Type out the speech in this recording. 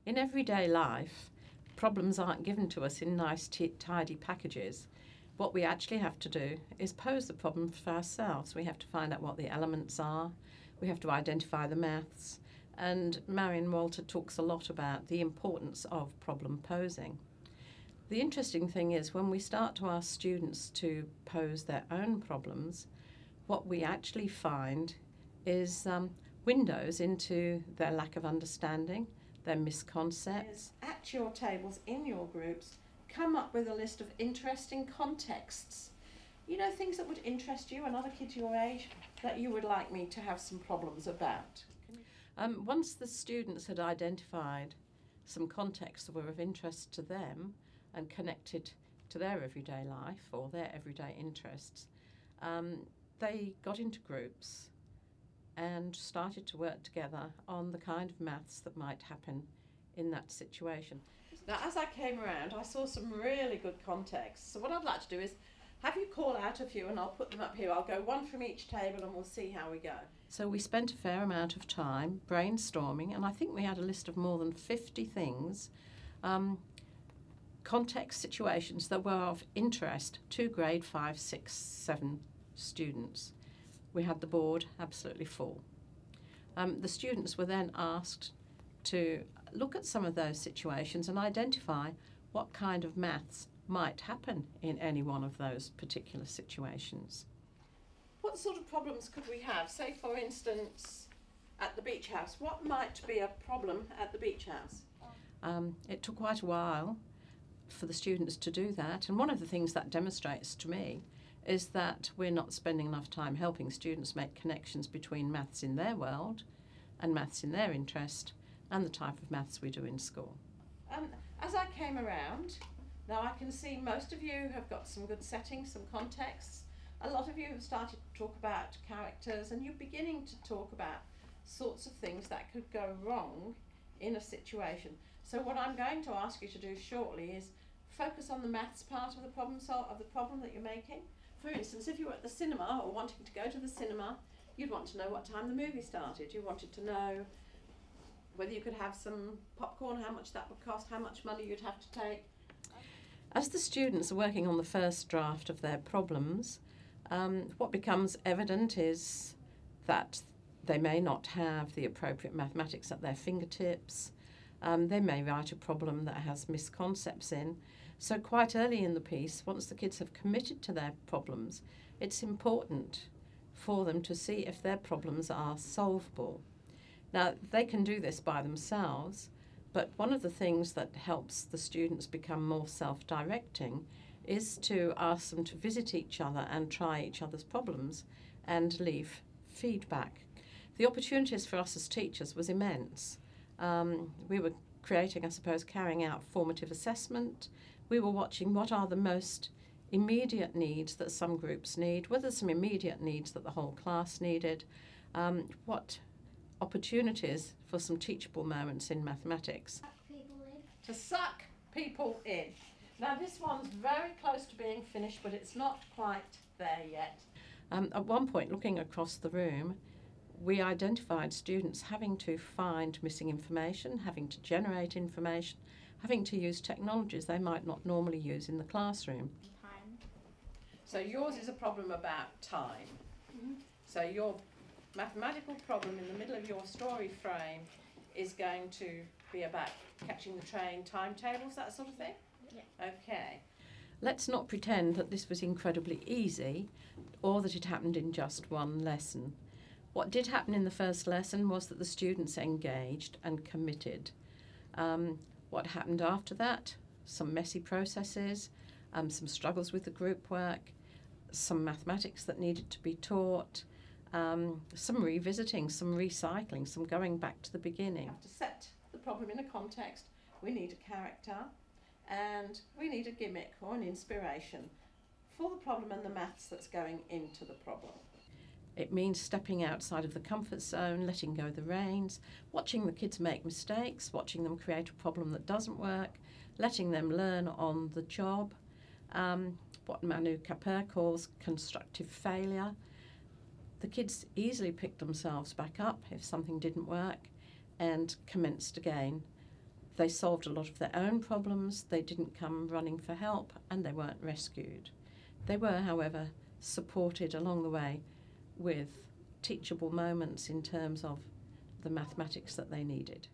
In everyday life, problems aren't given to us in nice, tidy packages. What we actually have to do is pose the problem for ourselves. We have to find out what the elements are. We have to identify the maths. And Marion Walter talks a lot about the importance of problem posing. The interesting thing is when we start to ask students to pose their own problems, what we actually find is windows into their lack of understanding, their misconceptions. At your tables, in your groups, come up with a list of interesting contexts. You know, things that would interest you and other kids your age that you would like me to have some problems about. Once the students had identified some contexts that were of interest to them and connected to their everyday life or their everyday interests, they got into groups and started to work together on the kind of maths that might happen in that situation. Now, as I came around, I saw some really good contexts. So what I'd like to do is have you call out a few and I'll put them up here. I'll go one from each table and we'll see how we go. So we spent a fair amount of time brainstorming, and I think we had a list of more than 50 things, context situations that were of interest to grade 5, 6, 7 students. We had the board absolutely full. The students were then asked to look at some of those situations and identify what kind of maths might happen in any one of those particular situations. What sort of problems could we have? Say, for instance, at the beach house. What might be a problem at the beach house? It took quite a while for the students to do that, and one of the things that demonstrates to me is that we're not spending enough time helping students make connections between maths in their world and maths in their interest and the type of maths we do in school. As I came around, now I can see most of you have got some good settings, some contexts. A lot of you have started to talk about characters, and you're beginning to talk about sorts of things that could go wrong in a situation. So what I'm going to ask you to do shortly is focus on the maths part of the problem that you're making. For instance, if you were at the cinema or wanting to go to the cinema, you'd want to know what time the movie started. You wanted to know whether you could have some popcorn, how much that would cost, how much money you'd have to take. As the students are working on the first draft of their problems, what becomes evident is that they may not have the appropriate mathematics at their fingertips. They may write a problem that has misconcepts in. So quite early in the piece, once the kids have committed to their problems, it's important for them to see if their problems are solvable. Now, they can do this by themselves, but one of the things that helps the students become more self-directing is to ask them to visit each other and try each other's problems and leave feedback. The opportunities for us as teachers was immense. We were creating, I suppose, carrying out formative assessment. We were watching what are the most immediate needs that some groups need, whether some immediate needs that the whole class needed, what opportunities for some teachable moments in mathematics. To suck people in. Now this one's very close to being finished, but it's not quite there yet. At one point, looking across the room, we identified students having to find missing information, having to generate information, having to use technologies they might not normally use in the classroom. Time. So yours is a problem about time. So your mathematical problem in the middle of your story frame is going to be about catching the train, timetables, that sort of thing? Yeah. Okay. Let's not pretend that this was incredibly easy or that it happened in just one lesson. What did happen in the first lesson was that the students engaged and committed. What happened after that? Some messy processes, some struggles with the group work, some mathematics that needed to be taught, some revisiting, some recycling, some going back to the beginning. To set the problem in a context, we need a character and we need a gimmick or an inspiration for the problem and the maths that's going into the problem. It means stepping outside of the comfort zone, letting go the reins, watching the kids make mistakes, watching them create a problem that doesn't work, letting them learn on the job, what Manu Kapur calls constructive failure. The kids easily picked themselves back up if something didn't work and commenced again They solved a lot of their own problems, they didn't come running for help, and they weren't rescued. They were, however, supported along the way with teachable moments in terms of the mathematics that they needed.